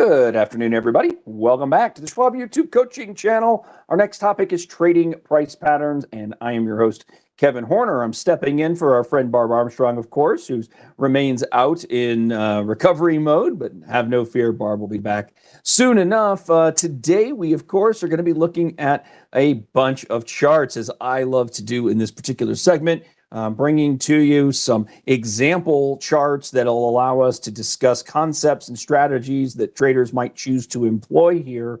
Good afternoon, everybody. Welcome back to the Schwab YouTube coaching channel. Our next topic is trading price patterns, and I am your host, Kevin Horner. I'm stepping in for our friend Barb Armstrong, of course, who remains out in recovery mode, but have no fear, Barb will be back soon enough. Today, we, of course, are going to be looking at a bunch of charts, as I love to do in this particular segment. Bringing to you some example charts that'll allow us to discuss concepts and strategies that traders might choose to employ here,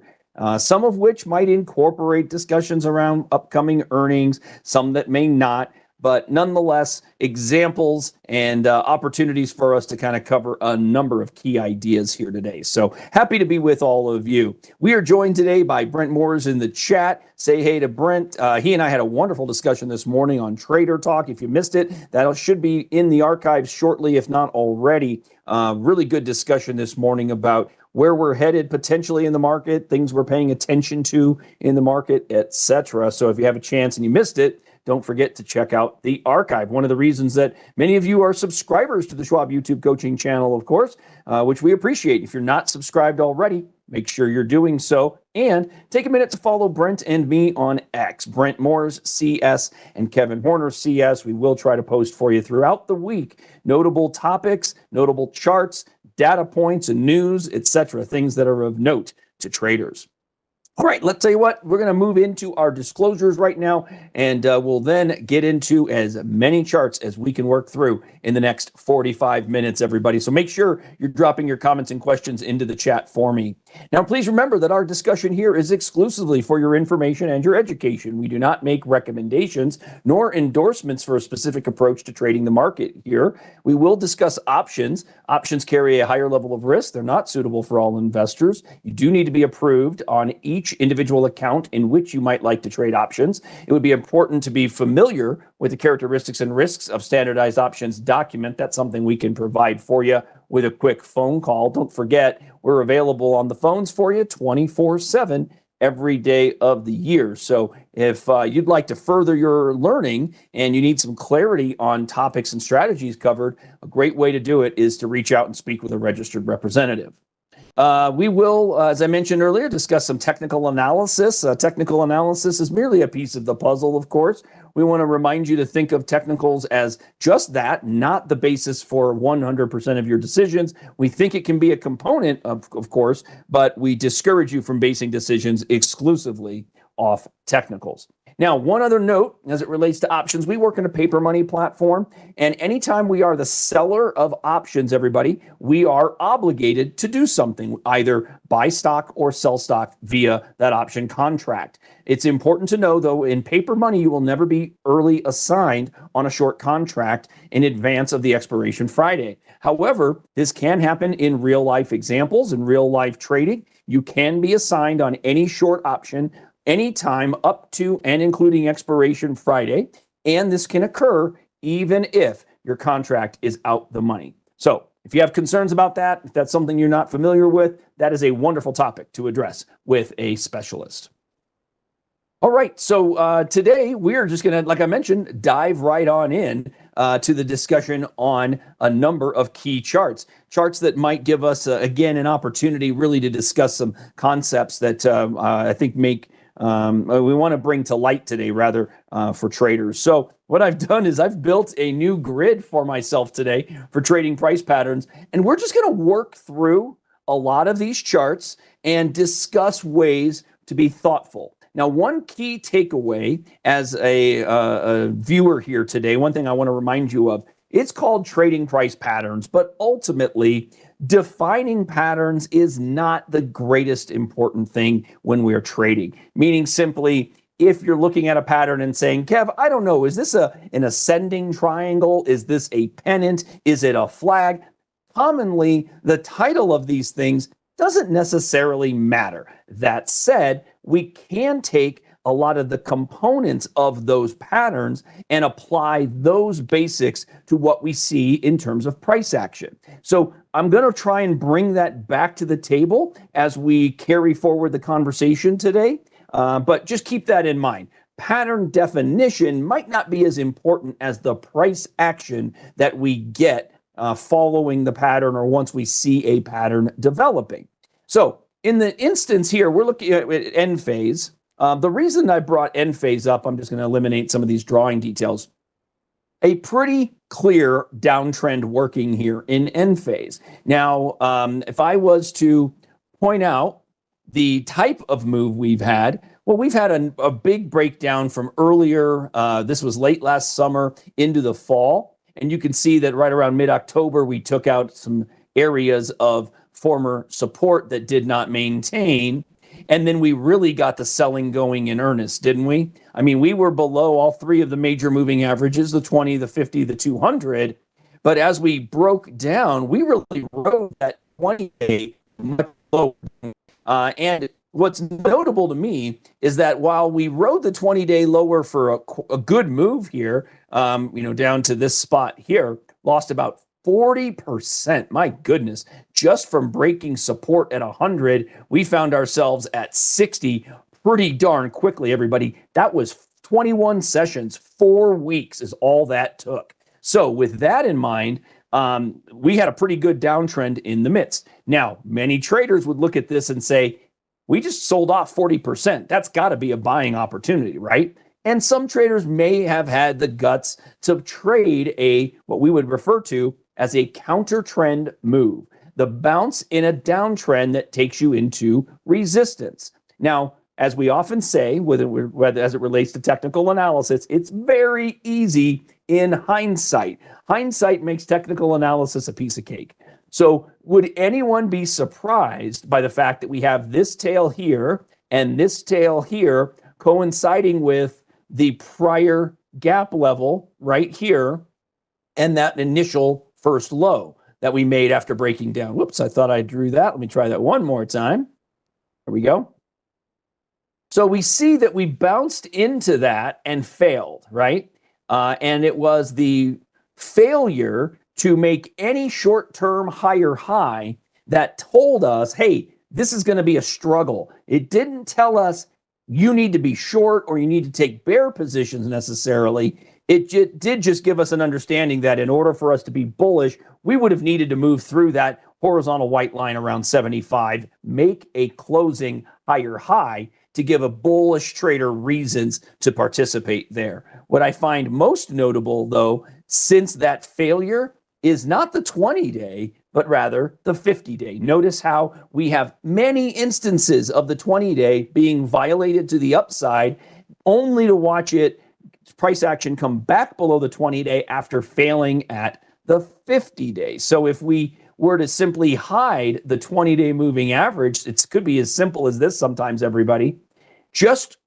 some of which might incorporate discussions around upcoming earnings, some that may not. But nonetheless, examples and opportunities for us to kind of cover a number of key ideas here today. So happy to be with all of you. We are joined today by Brent Moores in the chat. Say hey to Brent. He and I had a wonderful discussion this morning on Trader Talk. If you missed it, that should be in the archives shortly, if not already. Really good discussion this morning about where we're headed potentially in the market, things we're paying attention to in the market, etc. So if you have a chance and you missed it, don't forget to check out the archive. One of the reasons that many of you are subscribers to the Schwab YouTube coaching channel, of course, which we appreciate. If you're not subscribed already, make sure you're doing so. And take a minute to follow Brent and me on X, Brent Moores CS and Kevin Horner CS. We will try to post for you throughout the week notable topics, notable charts, data points, and news, etc., things that are of note to traders. All right, let's tell you what, we're going to move into our disclosures right now, and we'll then get into as many charts as we can work through in the next 45 minutes, everybody. So make sure you're dropping your comments and questions into the chat for me. Now, please remember that our discussion here is exclusively for your information and your education. We do not make recommendations nor endorsements for a specific approach to trading the market here. We will discuss options. Options carry a higher level of risk. They're not suitable for all investors. You do need to be approved on each individual account in which you might like to trade options. It would be important to be familiar with the characteristics and risks of standardized options document. That's something we can provide for you with a quick phone call. Don't forget, we're available on the phones for you 24/7 every day of the year. So if you'd like to further your learning and you need some clarity on topics and strategies covered, a great way to do it is to reach out and speak with a registered representative. We will, as I mentioned earlier, discuss some technical analysis. Technical analysis is merely a piece of the puzzle, of course. We want to remind you to think of technicals as just that, not the basis for 100% of your decisions. We think it can be a component, of course, but we discourage you from basing decisions exclusively off technicals. Now, one other note as it relates to options, we work in a paper money platform, and anytime we are the seller of options, everybody, we are obligated to do something, either buy stock or sell stock via that option contract. It's important to know, though, in paper money, you will never be early assigned on a short contract in advance of the expiration Friday. However, this can happen in real life examples, in real life trading. You can be assigned on any short option anytime up to and including expiration Friday, and this can occur even if your contract is out the money. So if you have concerns about that, if that's something you're not familiar with, that is a wonderful topic to address with a specialist. All right, so today we're just going to, like I mentioned, dive right on in to the discussion on a number of key charts that might give us, again, an opportunity really to discuss some concepts that I think make we want to bring to light today, rather, for traders. So what I've done is I've built a new grid for myself today for trading price patterns, and we're just going to work through a lot of these charts and discuss ways to be thoughtful. Now, one key takeaway as a viewer here today, one thing I want to remind you of, it's called trading price patterns, but ultimately, defining patterns is not the greatest important thing when we're trading. Meaning simply, if you're looking at a pattern and saying, Kev, I don't know, is this an ascending triangle? Is this a pennant? Is it a flag? Commonly, the title of these things doesn't necessarily matter. That said, we can take a lot of the components of those patterns and apply those basics to what we see in terms of price action. So I'm going to try and bring that back to the table as we carry forward the conversation today, but just keep that in mind. Pattern definition might not be as important as the price action that we get following the pattern or once we see a pattern developing. So in the instance here, we're looking at end phase. The reason I brought end phase up, I'm just going to eliminate some of these drawing details. A pretty clear downtrend working here in end phase. Now, if I was to point out the type of move we've had, well, we've had a big breakdown from earlier. This was late last summer into the fall. And you can see that right around mid-October, we took out some areas of former support that did not maintain. And then we really got the selling going in earnest, didn't we? I mean, we were below all three of the major moving averages, the 20, the 50, the 200. But as we broke down, we really rode that 20-day much lower. And what's notable to me is that while we rode the 20-day lower for a good move here, down to this spot here, lost about 40%. My goodness, just from breaking support at 100, we found ourselves at 60 pretty darn quickly, everybody. That was 21 sessions, 4 weeks is all that took. So with that in mind, we had a pretty good downtrend in the midst. Now, many traders would look at this and say, we just sold off 40%. That's got to be a buying opportunity, right? And some traders may have had the guts to trade what we would refer to as a counter trend move, the bounce in a downtrend that takes you into resistance. Now, as we often say, whether as it relates to technical analysis, it's very easy in hindsight. Hindsight makes technical analysis a piece of cake. So would anyone be surprised by the fact that we have this tail here and this tail here coinciding with the prior gap level right here and that initial first low that we made after breaking down? Whoops, I thought I drew that. Let me try that one more time. There we go. So we see that we bounced into that and failed, right? And it was the failure to make any short-term higher high that told us, hey, this is going to be a struggle. It didn't tell us you need to be short or you need to take bear positions necessarily. It did just give us an understanding that in order for us to be bullish, we would have needed to move through that horizontal white line around 75, make a closing higher high to give a bullish trader reasons to participate there. What I find most notable, though, since that failure is not the 20-day, but rather the 50-day. Notice how we have many instances of the 20-day being violated to the upside, only to watch it price action come back below the 20-day after failing at the 50-day. So if we were to simply hide the 20-day moving average, it could be as simple as this sometimes, everybody. Just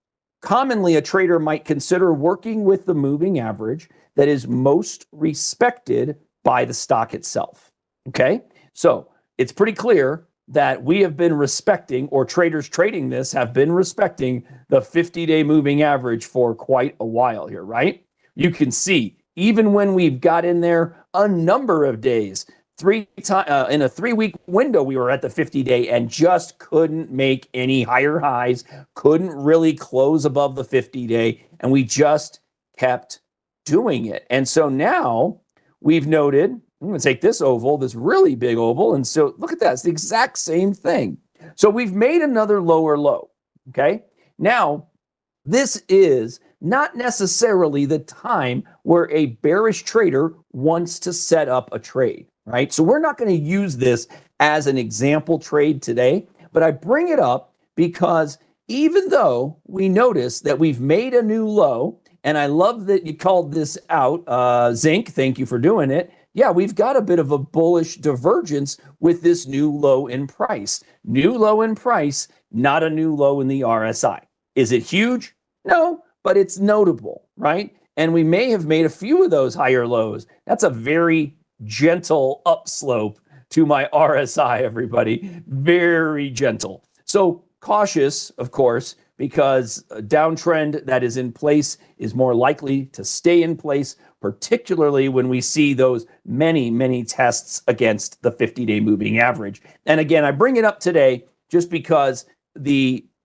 commonly, a trader might consider working with the moving average that is most respected by the stock itself. Okay? So it's pretty clear that we have been respecting, or traders trading this have been respecting, the 50-day moving average for quite a while here, right? You can see, even when we've got in there a number of days, in a 3-week window, we were at the 50-day and just couldn't make any higher highs, couldn't really close above the 50-day, and we just kept doing it. And so now we've noted, I'm going to take this oval, this really big oval, and so look at that. It's the exact same thing. So we've made another lower low, okay? Now, this is not necessarily the time where a bearish trader wants to set up a trade, right? So we're not going to use this as an example trade today, but I bring it up because even though we notice that we've made a new low, and I love that you called this out, Zinc, thank you for doing it. Yeah, we've got a bit of a bullish divergence with this new low in price. New low in price, not a new low in the RSI. Is it huge? No, but it's notable, right? And we may have made a few of those higher lows. That's a very gentle upslope to my RSI, everybody. Very gentle. So cautious, of course, because a downtrend that is in place is more likely to stay in place, particularly when we see those many, many tests against the 50-day moving average. And again, I bring it up today just because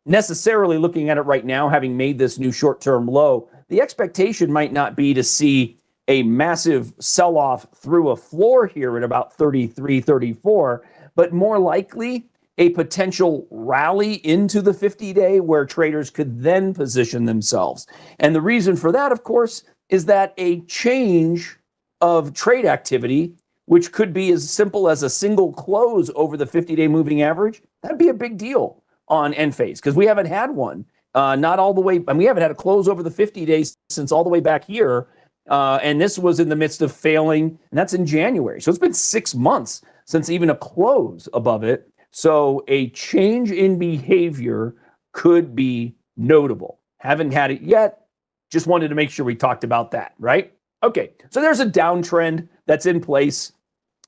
necessarily looking at it right now, having made this new short-term low, the expectation might not be to see a massive sell-off through a floor here at about 33, 34, but more likely a potential rally into the 50-day where traders could then position themselves. And the reason for that, of course, is that a change of trade activity, which could be as simple as a single close over the 50-day moving average, that'd be a big deal on Enphase because we haven't had one. Not all the way, we haven't had a close over the 50 days since all the way back here. And this was in the midst of failing, and that's in January. So it's been 6 months since even a close above it. So a change in behavior could be notable. Haven't had it yet. Just wanted to make sure we talked about that, right? Okay, so there's a downtrend that's in place.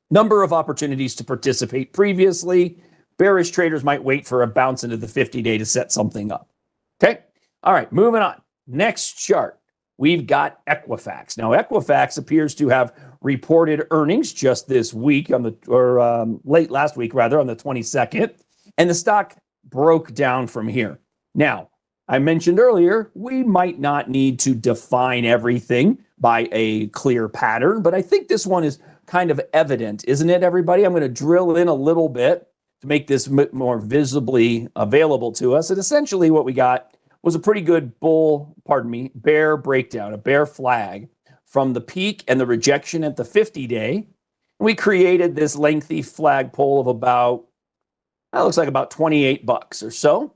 Number of opportunities to participate previously. Bearish traders might wait for a bounce into the 50-day to set something up. Okay, all right, moving on. Next chart, we've got Equifax. Now, Equifax appears to have reported earnings just this week late last week, rather, on the 22nd, and the stock broke down from here. Now, I mentioned earlier, we might not need to define everything by a clear pattern, but I think this one is kind of evident, isn't it, everybody? I'm going to drill in a little bit to make this more visibly available to us. And essentially what we got was a pretty good bear breakdown, a bear flag from the peak and the rejection at the 50-day. We created this lengthy flagpole of about, that looks like about $28 or so.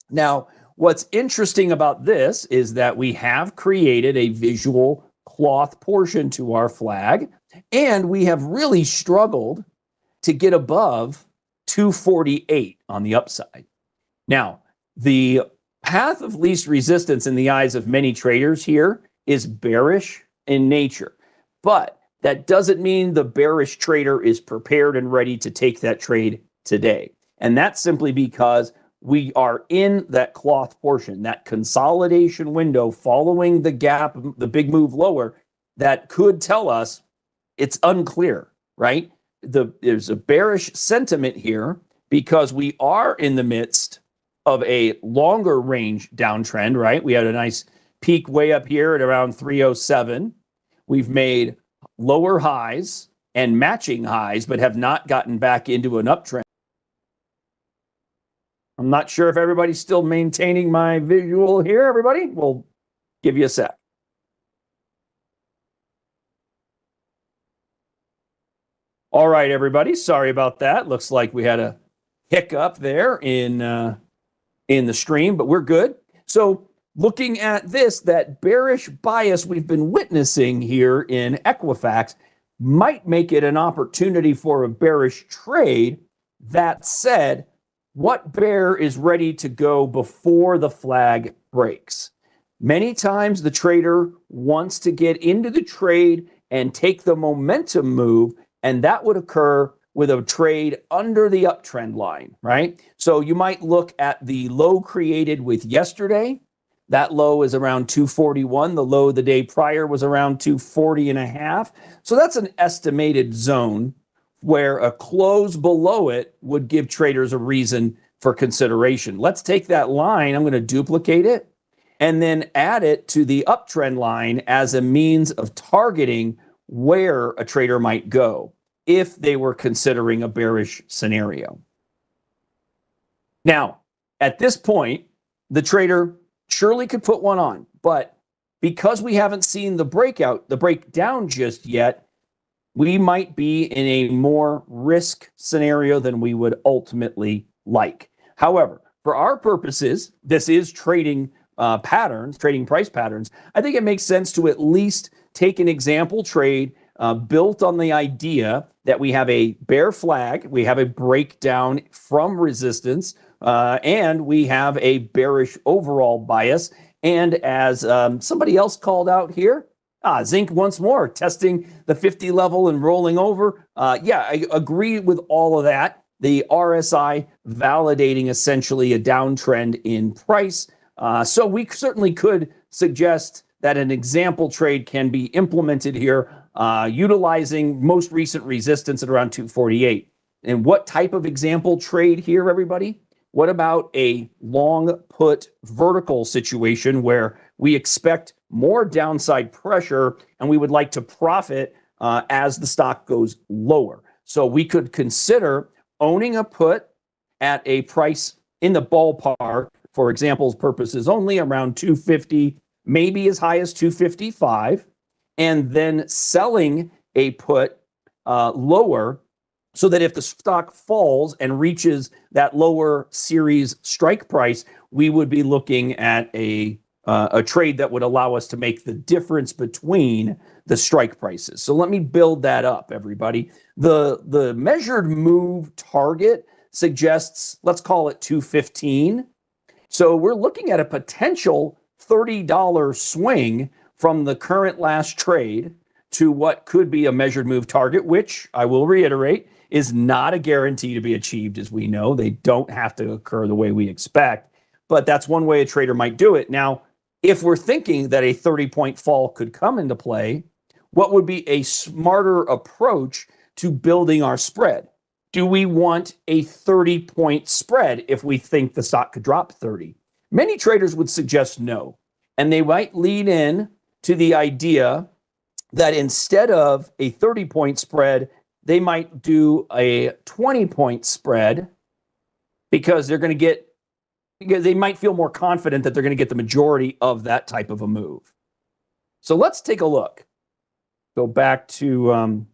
Now, what's interesting about this is that we have created a visual cloth portion to our flag, and we have really struggled to get above 248 on the upside. Now, the path of least resistance in the eyes of many traders here is bearish in nature, but that doesn't mean the bearish trader is prepared and ready to take that trade today. And that's simply because we are in that cloth portion, that consolidation window following the gap, the big move lower, that could tell us it's unclear, right? There's a bearish sentiment here because we are in the midst of a longer range downtrend, right? We had a nice peak way up here at around 307. We've made lower highs and matching highs, but have not gotten back into an uptrend. I'm not sure if everybody's still maintaining my visual here, everybody. We'll give you a sec. All right, everybody. Sorry about that. Looks like we had a hiccup there in the stream, but we're good. So looking at this, that bearish bias we've been witnessing here in Equifax might make it an opportunity for a bearish trade. That said, what bear is ready to go before the flag breaks? Many times the trader wants to get into the trade and take the momentum move, and that would occur with a trade under the uptrend line, right? So you might look at the low created with yesterday. That low is around 241. The low the day prior was around 240.5. So that's an estimated zone where a close below it would give traders a reason for consideration. Let's take that line. I'm going to duplicate it and then add it to the uptrend line as a means of targeting where a trader might go if they were considering a bearish scenario. Now, at this point, the trader surely could put one on, but because we haven't seen the breakdown just yet, we might be in a more risk scenario than we would ultimately like. However, for our purposes, this is trading trading price patterns. I think it makes sense to at least take an example trade built on the idea that we have a bear flag, we have a breakdown from resistance, and we have a bearish overall bias. And as somebody else called out here, zinc once more, testing the 50 level and rolling over. Yeah, I agree with all of that. The RSI validating essentially a downtrend in price. So we certainly could suggest that an example trade can be implemented here, utilizing most recent resistance at around 248. And what type of example trade here, everybody? What about a long put vertical situation where we expect more downside pressure and we would like to profit as the stock goes lower? So we could consider owning a put at a price in the ballpark, for example's purposes only, around 250, maybe as high as 255, and then selling a put lower, so that if the stock falls and reaches that lower series strike price, we would be looking at a trade that would allow us to make the difference between the strike prices. So let me build that up, everybody. The measured move target suggests, let's call it 215. So we're looking at a potential $30 swing from the current last trade to what could be a measured move target, which I will reiterate is not a guarantee to be achieved. As we know, they don't have to occur the way we expect, but that's one way a trader might do it. Now, if we're thinking that a 30-point fall could come into play, what would be a smarter approach to building our spread? Do we want a 30-point spread if we think the stock could drop 30? Many traders would suggest no, and they might lean in to the idea that instead of a 30-point spread, they might do a 20-point spread because they might feel more confident that they're going to get the majority of that type of a move. So let's take a look. Go back to, all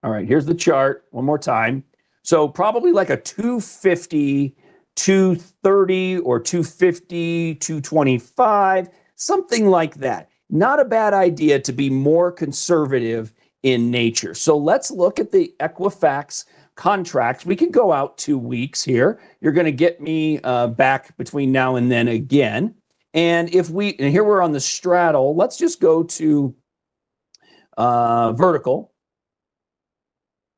right, here's the chart one more time. So probably like a 250, 230, or 250, 225, something like that. Not a bad idea to be more conservative in nature. So let's look at the Equifax contracts. We can go out 2 weeks here. You're going to get me back between now and then again. And here we're on the straddle, let's just go to vertical.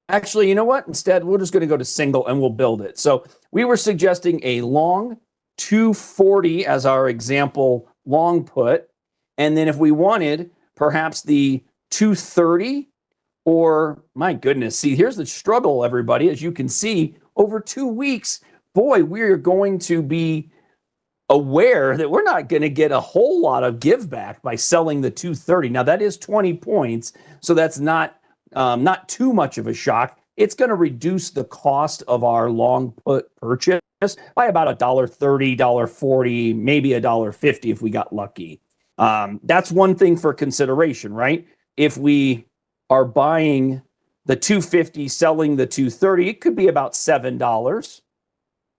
Actually, you know what? Instead, we're just going to go to single and we'll build it. So we were suggesting a long 240 as our example long put. And then if we wanted perhaps the 230, or my goodness, see, here's the struggle, everybody. As you can see, over 2 weeks, boy, we're going to be aware that we're not going to get a whole lot of give back by selling the 230. Now, that is 20 points, so that's not too much of a shock. It's going to reduce the cost of our long put purchase by about $1.30, $1.40, maybe $1.50 if we got lucky. That's one thing for consideration, right? If we are buying the 250, selling the 230, it could be about $7.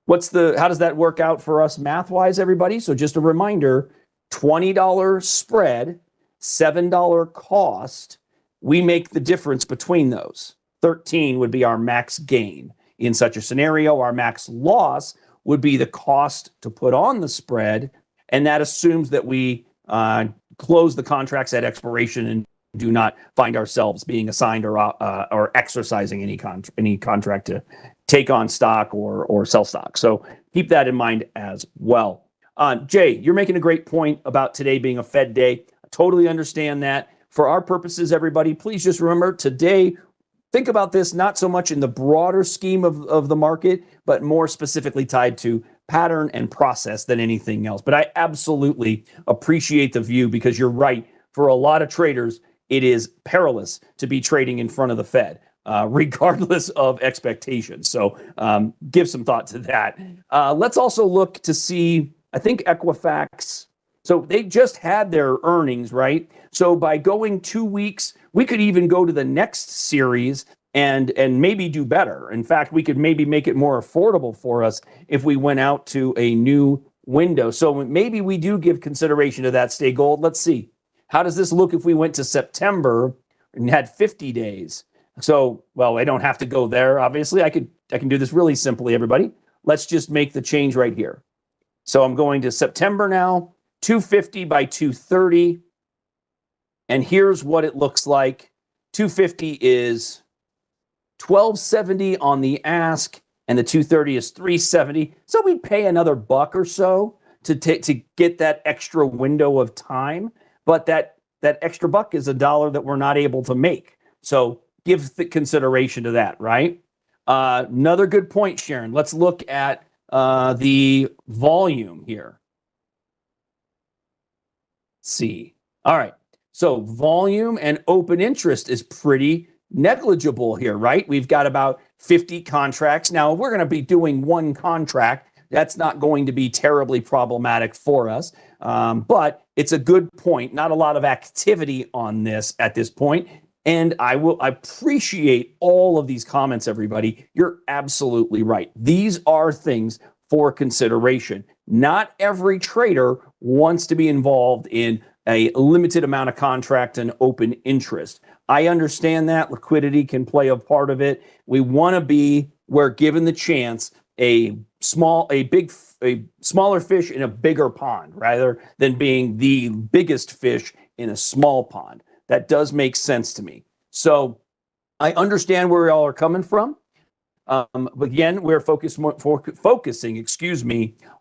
How does that work out for us math-wise, everybody? So just a reminder, $20 spread, $7 cost, we make the difference between those. 13 would be our max gain. In such a scenario, our max loss would be the cost to put on the spread, and that assumes that we close the contracts at expiration and do not find ourselves being assigned or exercising any contract to take on stock or sell stock. So keep that in mind as well. Jay, you're making a great point about today being a Fed day. I totally understand that. For our purposes, everybody, please just remember today, think about this not so much in the broader scheme of the market, but more specifically tied to pattern and process than anything else. But I absolutely appreciate the view because you're right. For a lot of traders, it is perilous to be trading in front of the Fed, regardless of expectations. So give some thought to that. Let's also look to see, I think Equifax, so they just had their earnings, right? So by going 2 weeks, we could even go to the next series and maybe do better. In fact, we could maybe make it more affordable for us if we went out to a new window. So maybe we do give consideration to that. Stay gold. Let's see. How does this look if we went to September and had 50 days? So, well, I don't have to go there. Obviously, I can do this really simply, everybody. Let's just make the change right here. So I'm going to September now, 250 by 230. And here's what it looks like. 250 is 1270 on the ask, and the 230 is 370. So we'd pay another $1 or so to get that extra window of time. But that extra $1 is $1 that we're not able to make. So give the consideration to that, right? Another good point, Sharon. Let's look at the volume here. See. All right. So volume and open interest is pretty negligible here, right? We've got about 50 contracts. Now, if we're going to be doing one contract, that's not going to be terribly problematic for us. But it's a good point. Not a lot of activity on this at this point. And I appreciate all of these comments, everybody. You're absolutely right. These are things for consideration. Not every trader wants to be involved in a limited amount of contract and open interest. I understand that liquidity can play a part of it. We want to be where, given the chance, a smaller fish in a bigger pond rather than being the biggest fish in a small pond. That does make sense to me. So I understand where y'all are coming from. But again, we're focusing,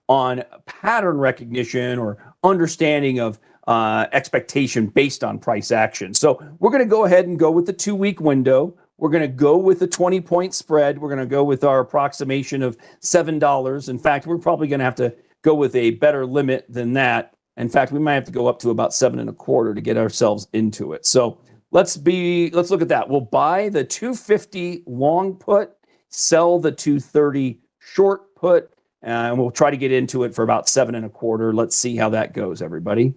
on pattern recognition or understanding of expectation based on price action. So we're going to go ahead and go with the 2-week window. We're going to go with the 20-point spread. We're going to go with our approximation of $7. In fact, we're probably going to have to go with a better limit than that. In fact, we might have to go up to about 7.25 to get ourselves into it. So let's look at that. We'll buy the 250 long put, sell the 230 short put, and we'll try to get into it for about 7.25. Let's see how that goes, everybody.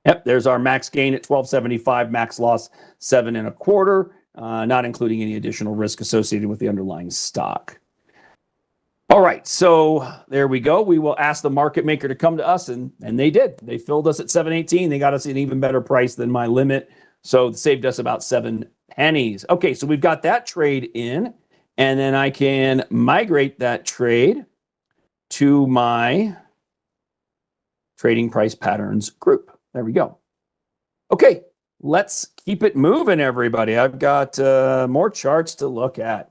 Yep, there's our max gain at 1275, max loss 7.25, not including any additional risk associated with the underlying stock. All right, so there we go. We will ask the market maker to come to us, and they did. They filled us at 718. They got us an even better price than my limit, so it saved us about 7 pennies. Okay, so we've got that trade in, and then I can migrate that trade to my trading price patterns group. There we go. Okay, let's keep it moving, everybody. I've got more charts to look at.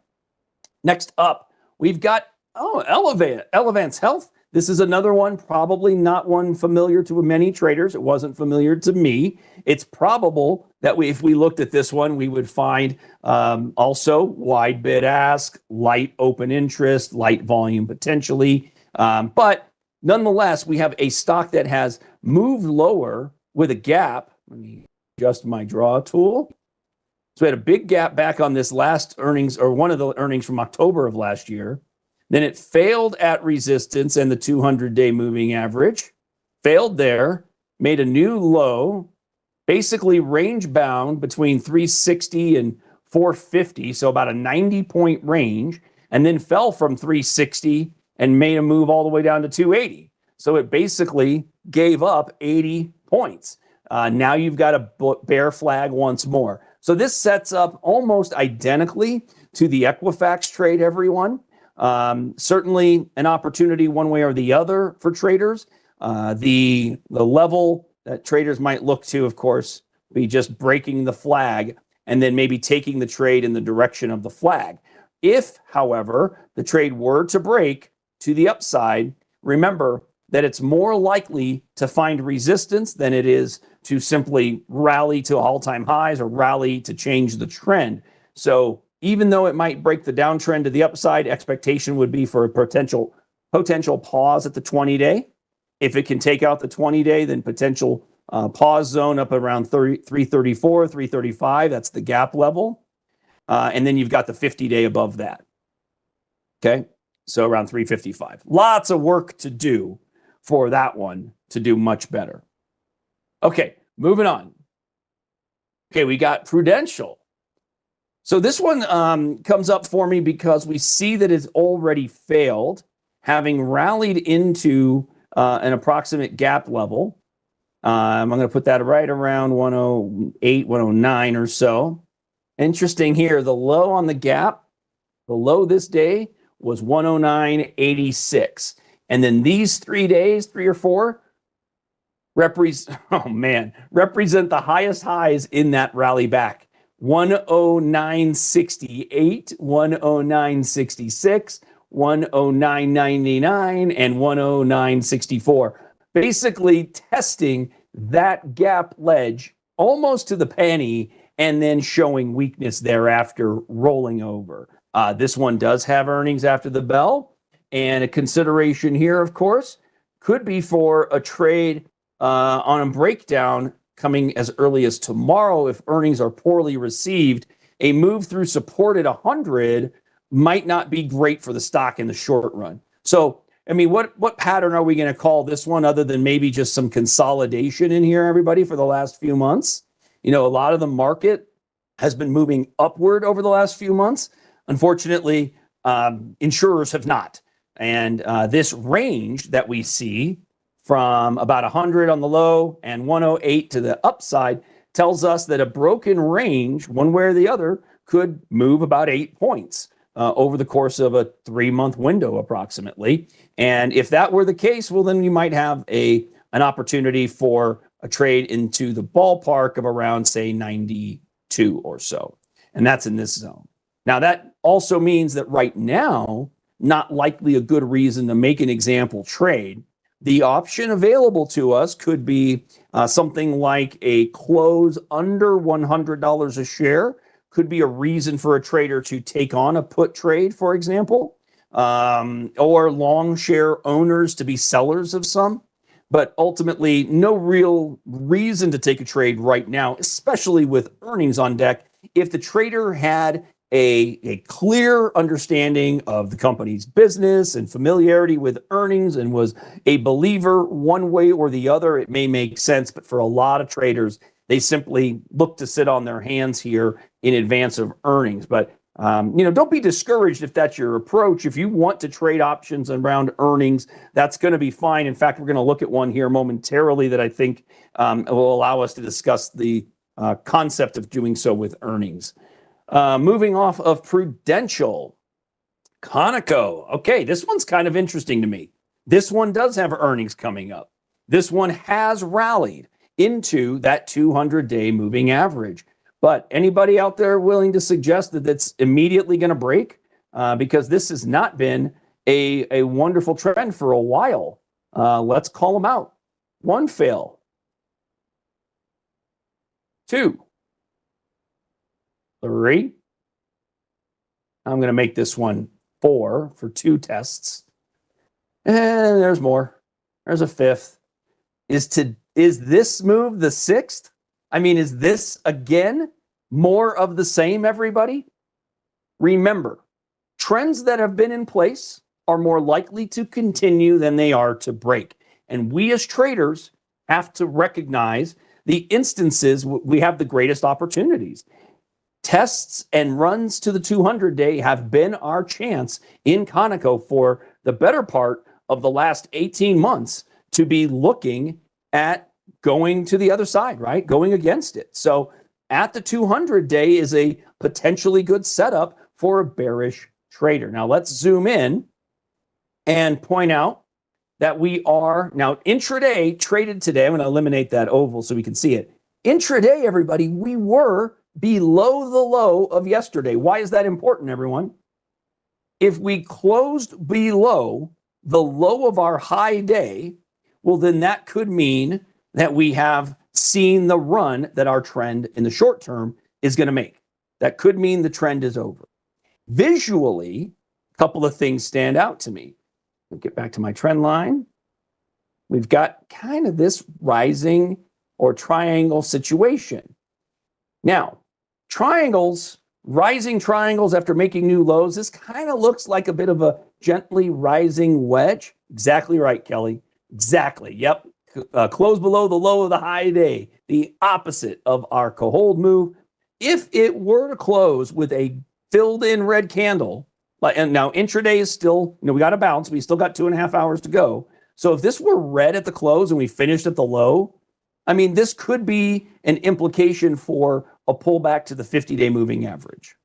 Next up, we've got Elevance Health. This is another one, probably not one familiar to many traders. It wasn't familiar to me. It's probable that if we looked at this one, we would find also wide bid ask, light open interest, light volume potentially. But nonetheless, we have a stock that has moved lower with a gap. Let me adjust my draw tool. So we had a big gap back on this last earnings, or one of the earnings from October of last year. Then it failed at resistance and the 200-day moving average. Failed there, made a new low, basically range bound between 360 and 450, so about a 90-point range, and then fell from 360 and made a move all the way down to 280. So it basically gave up 80 points. Now you've got a bear flag once more. So this sets up almost identically to the Equifax trade, everyone. Certainly an opportunity one way or the other for traders. The level that traders might look to, of course, be just breaking the flag and then maybe taking the trade in the direction of the flag. If, however, the trade were to break to the upside, remember that it's more likely to find resistance than it is to simply rally to all-time highs or rally to change the trend. So even though it might break the downtrend to the upside, expectation would be for a potential pause at the 20-day. If it can take out the 20-day, then potential pause zone up around 334, 335. That's the gap level. And then you've got the 50-day above that. Okay, so around 355. Lots of work to do for that one to do much better. Okay, moving on. Okay, we got Prudential. So this one comes up for me because we see that it's already failed, having rallied into an approximate gap level. I'm going to put that right around 108, 109 or so. Interesting here, the low on the gap, the low this day was 109.86. And then these 3 days, 3 or 4, represent the highest highs in that rally back. 109.68, 109.66, 109.99, and 109.64. Basically testing that gap ledge almost to the penny and then showing weakness thereafter, rolling over. This one does have earnings after the bell. And a consideration here, of course, could be for a trade on a breakdown coming as early as tomorrow if earnings are poorly received. a move through support at 100 might not be great for the stock in the short run. So, I mean, what pattern are we going to call this one other than maybe just some consolidation in here, everybody, for the last few months? You know, a lot of the market has been moving upward over the last few months. Unfortunately, insurers have not. And this range that we see from about 100 on the low and 108 to the upside tells us that a broken range, one way or the other, could move about 8 points over the course of a 3-month window approximately. And if that were the case, well, then you might have an opportunity for a trade into the ballpark of around, say, 92 or so. And that's in this zone. Now, that also means that right now, not likely a good reason to make an example trade. The option available to us could be something like a close under $100 a share. Could be a reason for a trader to take on a put trade, for example, or long share owners to be sellers of some. But ultimately, no real reason to take a trade right now, especially with earnings on deck. If the trader had a clear understanding of the company's business and familiarity with earnings and was a believer one way or the other, it may make sense. But for a lot of traders, they simply look to sit on their hands here in advance of earnings. But don't be discouraged if that's your approach. If you want to trade options around earnings, that's going to be fine. In fact, we're going to look at one here momentarily that I think will allow us to discuss the concept of doing so with earnings. Moving off of Prudential, Conoco. Okay, this one's kind of interesting to me. This one does have earnings coming up. This one has rallied into that 200-day moving average. But anybody out there willing to suggest that it's immediately going to break? Because this has not been a wonderful trend for a while. Let's call them out. 1 fail. 2. 3. I'm going to make this one 4 for 2 tests. And there's more. There's a 5th. Is this move the 6th? I mean, is this, again, more of the same, everybody? Remember, trends that have been in place are more likely to continue than they are to break. And we as traders have to recognize the instances we have the greatest opportunities. Tests and runs to the 200-day have been our chance in Conoco for the better part of the last 18 months to be looking at going to the other side, right? Going against it. So at the 200-day is a potentially good setup for a bearish trader. Now let's zoom in and point out that we are now intraday traded today. I'm going to eliminate that oval so we can see it. Intraday, everybody, we were below the low of yesterday. Why is that important, everyone? If we closed below the low of our high day, well, then that could mean that we have seen the run that our trend in the short term is going to make. That could mean the trend is over. Visually, a couple of things stand out to me. I'll get back to my trend line. We've got kind of this rising or triangle situation. Now, rising triangles after making new lows, this kind of looks like a bit of a gently rising wedge. Exactly right, Kelly. Exactly. Yep. Close below the low of the high day, the opposite of our hold move. If it were to close with a filled in red candle, and now intraday is still, we got to bounce. We still got 2.5 hours to go. So if this were red at the close and we finished at the low, I mean, this could be an implication for a pullback to the 50-day moving average.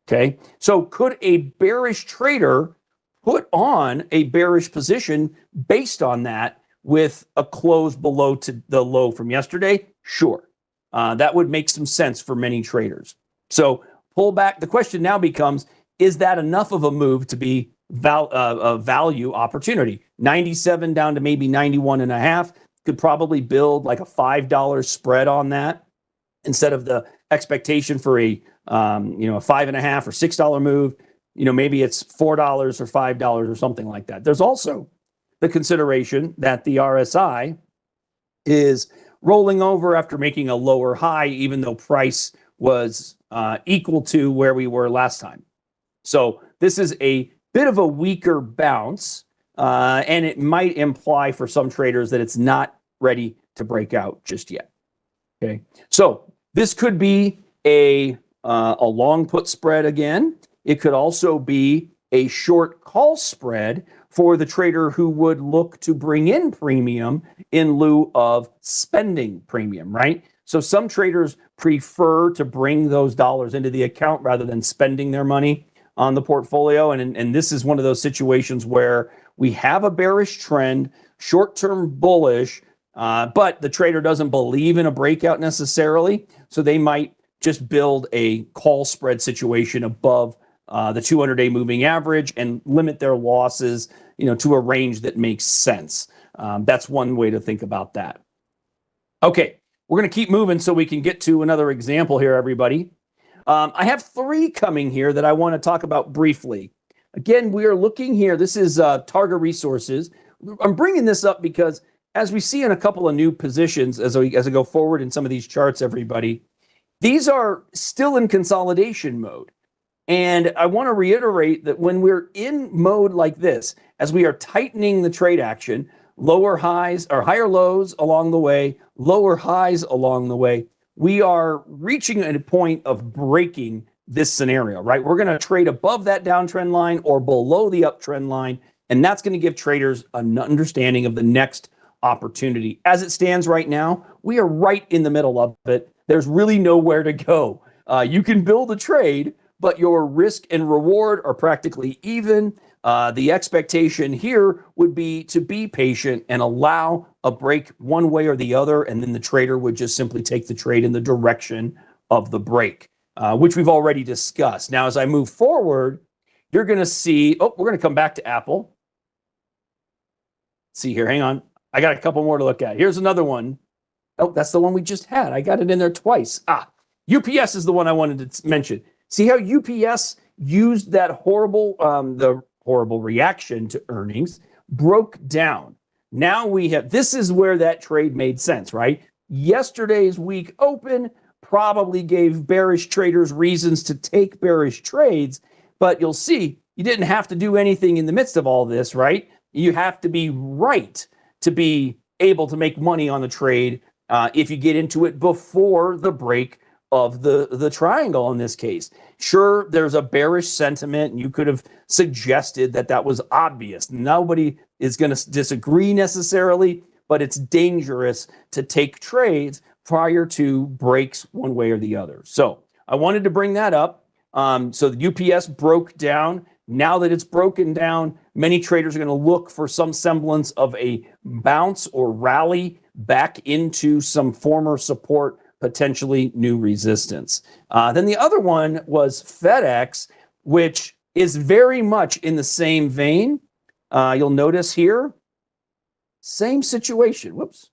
Okay. So could a bearish trader put on a bearish position based on that with a close below to the low from yesterday? Sure. That would make some sense for many traders. So pullback. The question now becomes, is that enough of a move to be a value opportunity? 97 down to maybe 91.5 could probably build like a $5 spread on that instead of the expectation for a $5.5 or $6 move. Maybe it's $4 or $5 or something like that. There's also the consideration that the RSI is rolling over after making a lower high, even though price was equal to where we were last time. So this is a bit of a weaker bounce, and it might imply for some traders that it's not ready to break out just yet. Okay, so this could be a long put spread again. It could also be a short call spread for the trader who would look to bring in premium in lieu of spending premium, right? So some traders prefer to bring those dollars into the account rather than spending their money on the portfolio. And this is one of those situations where we have a bearish trend, short-term bullish, but the trader doesn't believe in a breakout necessarily. So they might just build a call spread situation above the 200-day moving average and limit their losses, to a range that makes sense. That's one way to think about that. Okay, we're going to keep moving so we can get to another example here, everybody. I have 3 coming here that I want to talk about briefly. Again, we are looking here. This is Targa Resources. I'm bringing this up because as we see in a couple of new positions as I go forward in some of these charts, everybody, these are still in consolidation mode. And I want to reiterate that when we're in mode like this, as we are tightening the trade action, lower highs or higher lows along the way, lower highs along the way, we are reaching a point of breaking this scenario, right? We're going to trade above that downtrend line or below the uptrend line, and that's going to give traders an understanding of the next opportunity. As it stands right now, we are right in the middle of it. There's really nowhere to go. You can build a trade, but your risk and reward are practically even. The expectation here would be to be patient and allow a break one way or the other, and then the trader would just simply take the trade in the direction of the break, which we've already discussed. Now, as I move forward, you're going to see, we're going to come back to Apple. Let's see here, hang on. I got a couple more to look at. Here's another one. Oh, that's the one we just had. I got it in there twice. UPS is the one I wanted to mention. See how UPS used that the horrible reaction to earnings, broke down. Now this is where that trade made sense, right? Yesterday's week open probably gave bearish traders reasons to take bearish trades, but you'll see you didn't have to do anything in the midst of all this, right? You have to be right to be able to make money on the trade if you get into it before the break of the triangle in this case. Sure, there's a bearish sentiment, and you could have suggested that was obvious. Nobody is going to disagree necessarily, but it's dangerous to take trades prior to breaks one way or the other. So I wanted to bring that up. So the UPS broke down. Now that it's broken down, many traders are going to look for some semblance of a bounce or rally back into some former support, potentially new resistance. Then the other one was FedEx, which is very much in the same vein. You'll notice here, same situation. Whoops.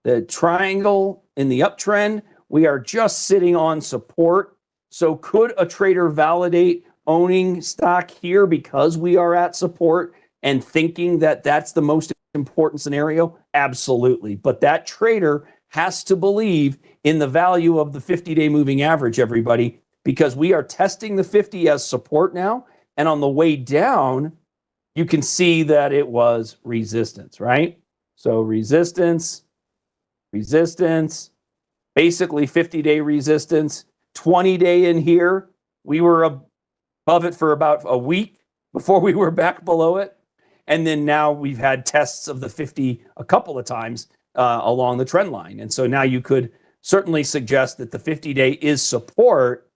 The triangle in the uptrend, we are just sitting on support. So could a trader validate owning stock here because we are at support and thinking that that's the most important scenario? Absolutely. But that trader has to believe in the value of the 50-day moving average, everybody, because we are testing the 50 as support now. And on the way down, you can see that it was resistance, right? So resistance, basically 50-day resistance, 20-day in here. We were above it for about a week before we were back below it. And then now we've had tests of the 50 a couple of times along the trend line. And so now you could certainly suggest that the 50-day is support.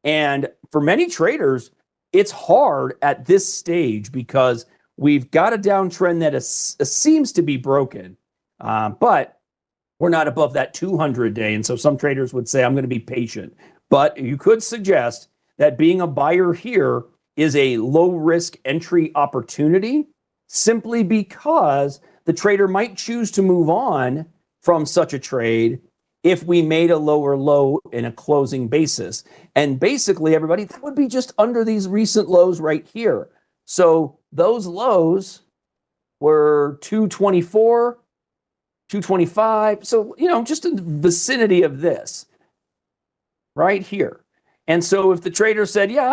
And for many traders, it's hard at this stage because we've got a downtrend that seems to be broken, but we're not above that 200-day. And so some traders would say, I'm going to be patient. But you could suggest that being a buyer here is a low-risk entry opportunity simply because the trader might choose to move on from such a trade if we made a lower low in a closing basis. And basically, everybody, that would be just under these recent lows right here. So those lows were 224, 225. So, just in the vicinity of this right here. And so if the trader said, yeah,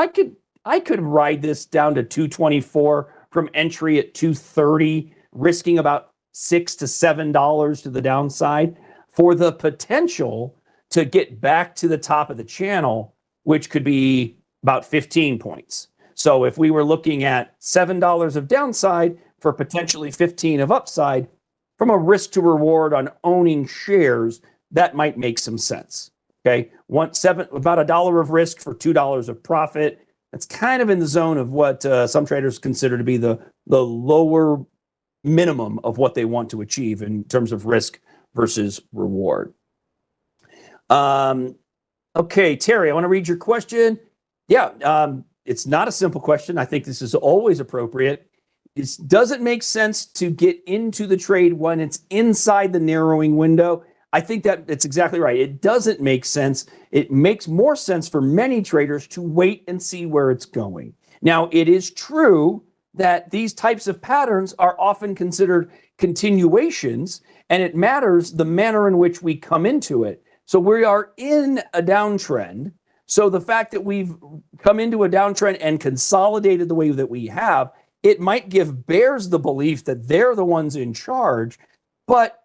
I could ride this down to 224 from entry at 230, risking about $6 to $7 to the downside for the potential to get back to the top of the channel, which could be about 15 points. So if we were looking at $7 of downside for potentially 15 of upside, from a risk to reward on owning shares, that might make some sense. Okay, about $1 of risk for $2 of profit. That's kind of in the zone of what some traders consider to be the lower minimum of what they want to achieve in terms of risk versus reward. Okay, Terry, I want to read your question. Yeah, it's not a simple question. I think this is always appropriate. Does it make sense to get into the trade when it's inside the narrowing window? I think that it's exactly right. It doesn't make sense. It makes more sense for many traders to wait and see where it's going. Now, it is true that these types of patterns are often considered continuations, and it matters the manner in which we come into it. So we are in a downtrend. So the fact that we've come into a downtrend and consolidated the way that we have, it might give bears the belief that they're the ones in charge, but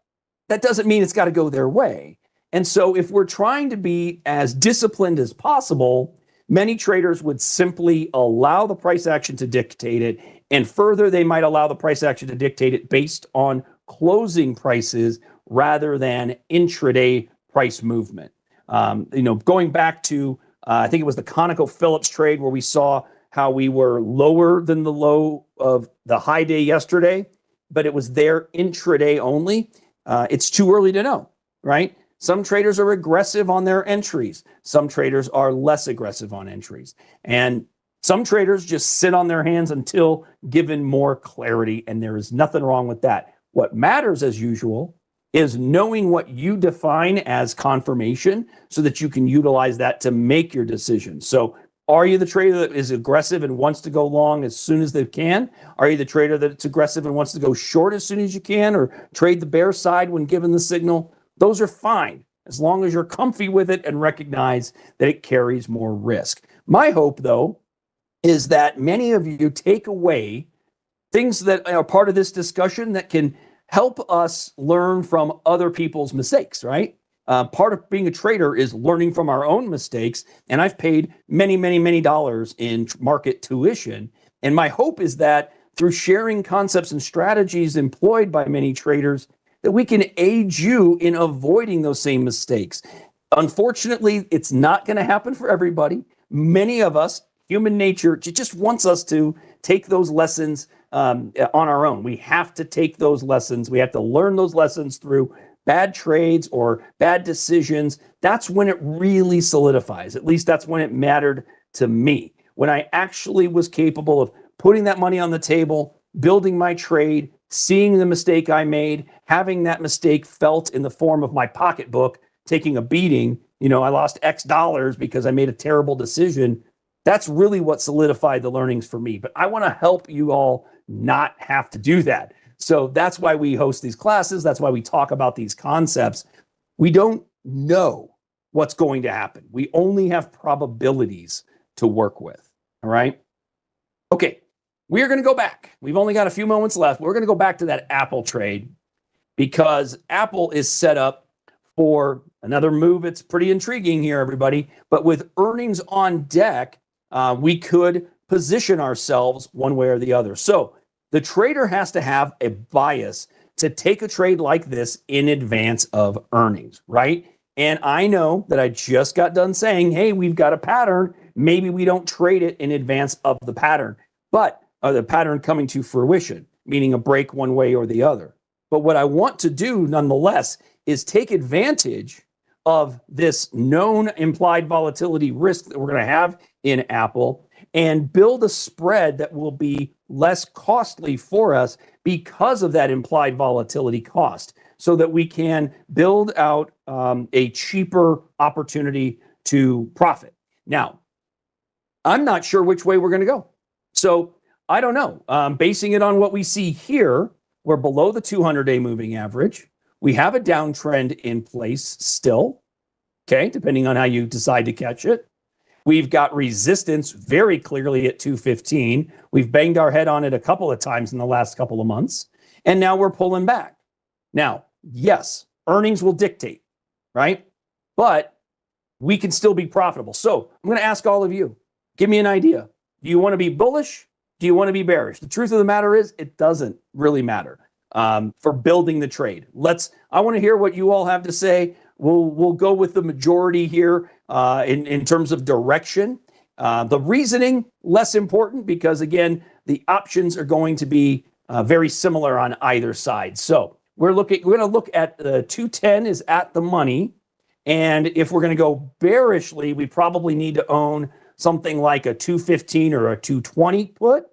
that doesn't mean it's got to go their way. And so if we're trying to be as disciplined as possible, many traders would simply allow the price action to dictate it. And further, they might allow the price action to dictate it based on closing prices rather than intraday price movement. Going back to, I think it was the ConocoPhillips trade where we saw how we were lower than the low of the high day yesterday, but it was there intraday only. It's too early to know, right? Some traders are aggressive on their entries. Some traders are less aggressive on entries. And some traders just sit on their hands until given more clarity, and there is nothing wrong with that. What matters, as usual, is knowing what you define as confirmation so that you can utilize that to make your decision. So are you the trader that is aggressive and wants to go long as soon as they can? Are you the trader that's aggressive and wants to go short as soon as you can, or trade the bear side when given the signal? Those are fine, as long as you're comfy with it and recognize that it carries more risk. My hope, though, is that many of you take away things that are part of this discussion that can help us learn from other people's mistakes, right? Part of being a trader is learning from our own mistakes. And I've paid many, many, many dollars in market tuition. And my hope is that through sharing concepts and strategies employed by many traders, that we can aid you in avoiding those same mistakes. Unfortunately, it's not going to happen for everybody. Many of us, human nature, just wants us to take those lessons on our own. We have to take those lessons. We have to learn those lessons through bad trades or bad decisions. That's when it really solidifies. At least that's when it mattered to me. When I actually was capable of putting that money on the table, building my trade, seeing the mistake I made, having that mistake felt in the form of my pocketbook, taking a beating. I lost X dollars because I made a terrible decision. That's really what solidified the learnings for me. But I want to help you all not have to do that. So that's why we host these classes. That's why we talk about these concepts. We don't know what's going to happen. We only have probabilities to work with. All right. Okay. We're going to go back. We've only got a few moments left. We're going to go back to that Apple trade because Apple is set up for another move. It's pretty intriguing here, everybody. But with earnings on deck, we could position ourselves one way or the other. So the trader has to have a bias to take a trade like this in advance of earnings, right? And I know that I just got done saying, hey, we've got a pattern. Maybe we don't trade it in advance of the pattern, but the pattern coming to fruition, meaning a break one way or the other. But what I want to do nonetheless is take advantage of this known implied volatility risk that we're going to have in Apple and build a spread that will be less costly for us because of that implied volatility cost, so that we can build out a cheaper opportunity to profit. Now, I'm not sure which way we're going to go. So I don't know. Basing it on what we see here, we're below the 200-day moving average. We have a downtrend in place still, okay, depending on how you decide to catch it. We've got resistance very clearly at 215. We've banged our head on it a couple of times in the last couple of months, and now we're pulling back. Now, yes, earnings will dictate, right? But we can still be profitable. So I'm going to ask all of you, give me an idea. Do you want to be bullish? Do you want to be bearish? The truth of the matter is it doesn't really matter for building the trade. I want to hear what you all have to say. We'll go with the majority here in terms of direction. The reasoning, less important because, again, the options are going to be very similar on either side. So we're going to look at the 210 is at the money. And if we're going to go bearishly, we probably need to own something like a 215 or a 220 put.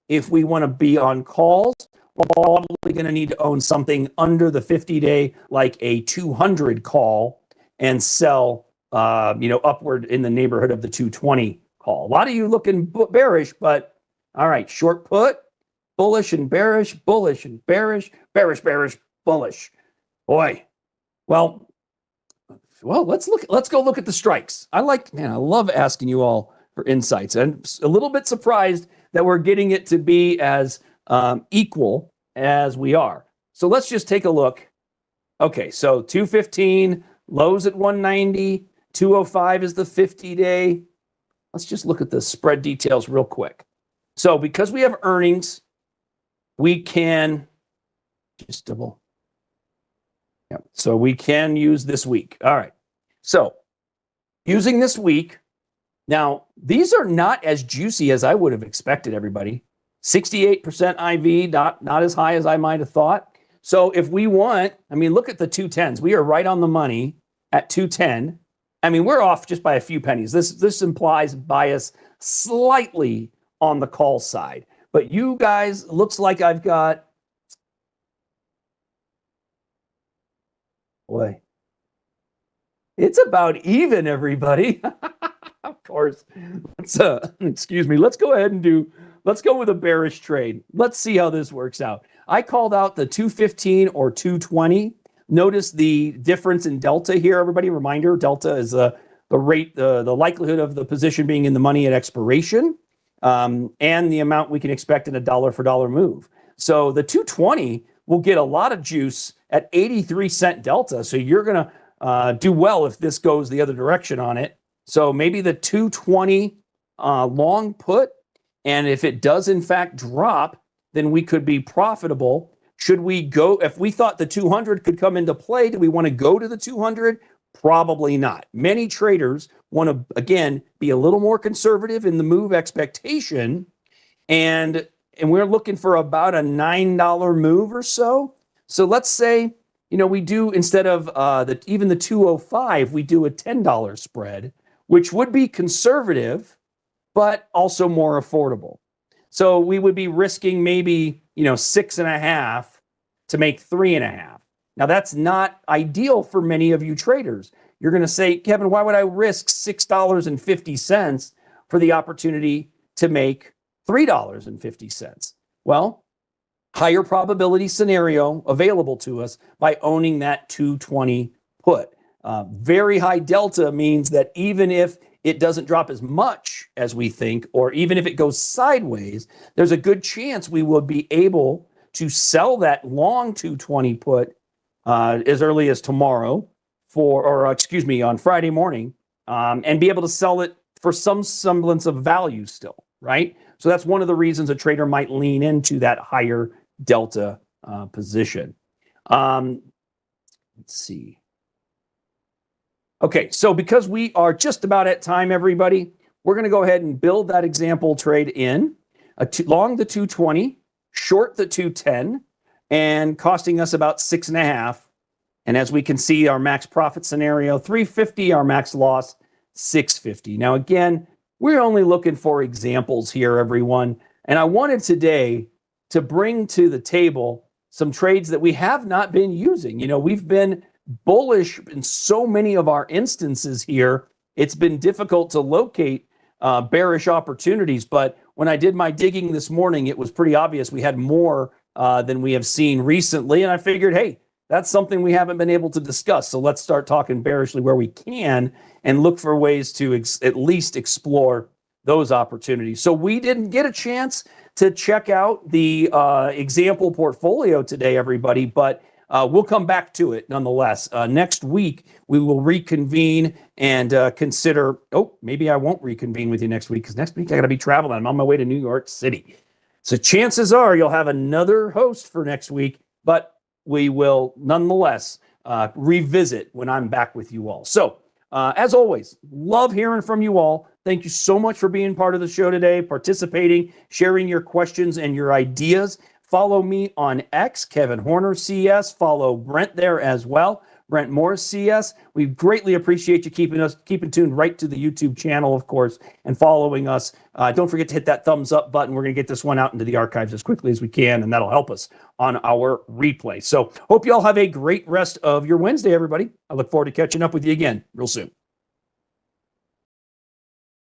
If we want to be on calls, we're probably going to need to own something under the 50-day, like a 200 call, and sell, upward in the neighborhood of the 220 call. A lot of you looking bearish, but all right, short put, bullish and bearish, bullish and bearish, bearish, bearish, bullish. Boy, well, let's go look at the strikes. I love asking you all for insights. I'm a little bit surprised that we're getting it to be as equal as we are. So let's just take a look. Okay, so 215, lows at 190, 205 is the 50-day. Let's just look at the spread details real quick. So because we have earnings, we can just double. Yeah, so we can use this week. All right. So using this week, now these are not as juicy as I would have expected, everybody. 68% IV, not as high as I might have thought. So if we want, look at the 210s. We are right on the money at 210. We're off just by a few pennies. This implies bias slightly on the call side. But you guys, looks like I've got, boy, it's about even, everybody. Of course. Excuse me. Let's go with a bearish trade. Let's see how this works out. I called out the 215 or 220. Notice the difference in delta here, everybody. Reminder, delta is the rate, the likelihood of the position being in the money at expiration, and the amount we can expect in a dollar for dollar move. So the 220 will get a lot of juice at 83-cent delta. So you're going to do well if this goes the other direction on it. So maybe the 220 long put, and if it does in fact drop, then we could be profitable. Should we go, if we thought the 200 could come into play, do we want to go to the 200? Probably not. Many traders want to, again, be a little more conservative in the move expectation, and we're looking for about a $9 move or so. So let's say, we do, instead of even the 205, we do a $10 spread, which would be conservative, but also more affordable. So we would be risking maybe, 6.5 to make 3.5. Now that's not ideal for many of you traders. You're going to say, Kevin, why would I risk $6.50 for the opportunity to make $3.50? Well, higher probability scenario available to us by owning that 220 put. Very high delta means that even if it doesn't drop as much as we think, or even if it goes sideways, there's a good chance we will be able to sell that long 220 put as early as tomorrow on Friday morning, and be able to sell it for some semblance of value still, right? So that's one of the reasons a trader might lean into that higher delta position. Let's see. Okay, so because we are just about at time, everybody, we're going to go ahead and build that example trade in. Long the 220, short the 210, and costing us about 6.5. And as we can see, our max profit scenario, 350, our max loss, 650. Now, again, we're only looking for examples here, everyone. And I wanted today to bring to the table some trades that we have not been using. We've been bullish in so many of our instances here. It's been difficult to locate bearish opportunities, but when I did my digging this morning, it was pretty obvious we had more than we have seen recently, and I figured, hey, that's something we haven't been able to discuss, so let's start talking bearishly where we can. and look for ways to at least explore those opportunities. So we didn't get a chance to check out the example portfolio today, everybody, but we'll come back to it nonetheless. Next week, we will reconvene and consider, maybe I won't reconvene with you next week, because next week I got to be traveling. I'm on my way to New York City. So chances are you'll have another host for next week, but we will nonetheless revisit when I'm back with you all. So as always, love hearing from you all. Thank you so much for being part of the show today, participating, sharing your questions and your ideas. Follow me on X, Kevin Horner CS. Follow Brent there as well, Brent Morris CS. We greatly appreciate you keeping tuned right to the YouTube channel, of course, and following us. Don't forget to hit that thumbs up button. We're going to get this one out into the archives as quickly as we can, and that'll help us on our replay. So hope you all have a great rest of your Wednesday, everybody. I look forward to catching up with you again real soon.